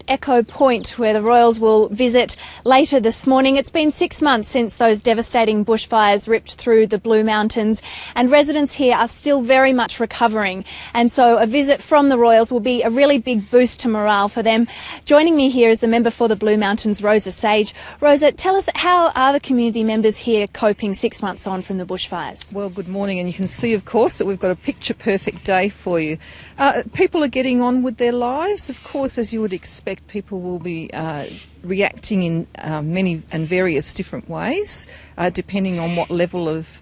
Echo Point, where the Royals will visit later this morning. It's been 6 months since those devastating bushfires ripped through the Blue Mountains, and residents here are still very much recovering. And so a visit from the Royals will be a really big boost to morale for them. Joining me here is the member for the Blue Mountains, Rosa Sage. Rosa, tell us, how are the community members here coping 6 months on from the bushfires? Well, good morning, and you can see, of course, that we've got a picture-perfect day for you. People are getting on with their lives. Of course, as you would expect, people will be reacting in many and various different ways, depending on what level of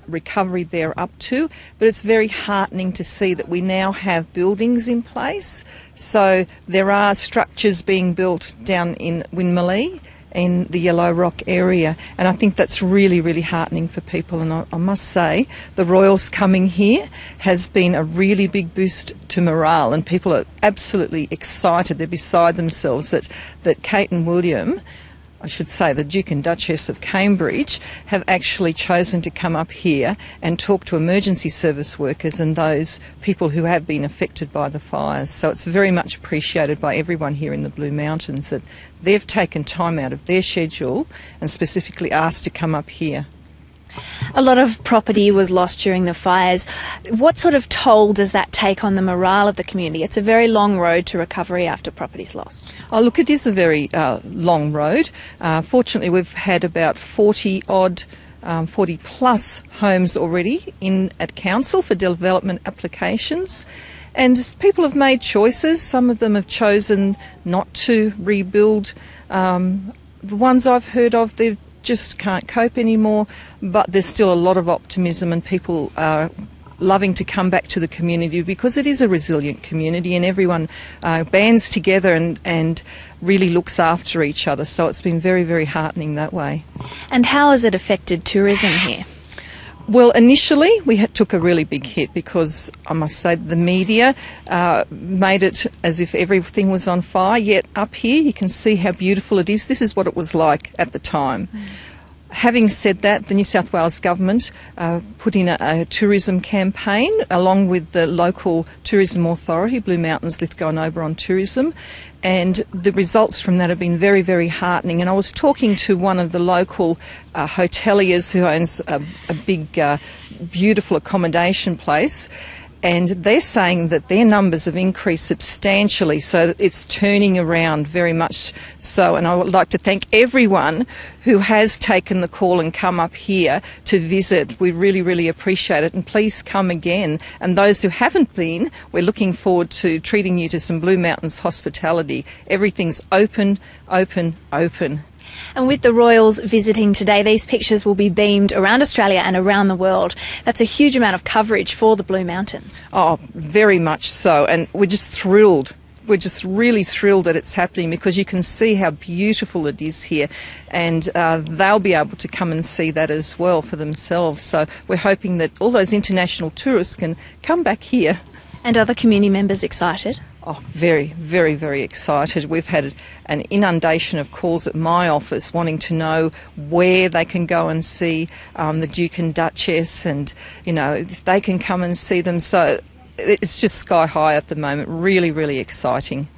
recovery they're up to. But it's very heartening to see that we now have buildings in place. So there are structures being built down in Winmalee, in the Yellow Rock area, and I think that's really, really heartening for people. And I must say, the Royals coming here has been a really big boost to morale, and people are absolutely excited. They're beside themselves that Kate and William, I should say the Duke and Duchess of Cambridge, have actually chosen to come up here and talk to emergency service workers and those people who have been affected by the fires. So it's very much appreciated by everyone here in the Blue Mountains that they've taken time out of their schedule and specifically asked to come up here. A lot of property was lost during the fires. What sort of toll does that take on the morale of the community? It's a very long road to recovery after property's lost. Oh, look, it is a very long road. Fortunately, we've had about 40 plus homes already in at council for development applications. And people have made choices. Some of them have chosen not to rebuild. The ones I've heard of, they've just can't cope anymore, but there's still a lot of optimism, and people are loving to come back to the community because it is a resilient community, and everyone bands together and really looks after each other. So it's been very, very heartening that way. And how has it affected tourism here? Well, initially we took a really big hit because I must say the media made it as if everything was on fire, yet up here you can see how beautiful it is. This is what it was like at the time. Having said that, the New South Wales government put in a tourism campaign along with the local tourism authority, Blue Mountains, Lithgow and Oberon Tourism, and the results from that have been very, very heartening. And I was talking to one of the local hoteliers who owns a big, beautiful accommodation place, and they're saying that their numbers have increased substantially, so it's turning around very much so. And I would like to thank everyone who has taken the call and come up here to visit. We really, really appreciate it, and please come again. And those who haven't been, we're looking forward to treating you to some Blue Mountains hospitality. Everything's open, open, open. And with the Royals visiting today, these pictures will be beamed around Australia and around the world. That's a huge amount of coverage for the Blue Mountains. Oh, very much so. And we're just thrilled. We're just really thrilled that it's happening because you can see how beautiful it is here, and they'll be able to come and see that as well for themselves. So we're hoping that all those international tourists can come back here. And other community members excited? Oh, very, very, very excited. We've had an inundation of calls at my office wanting to know where they can go and see the Duke and Duchess, and, you know, if they can come and see them. So it's just sky high at the moment. Really, really exciting.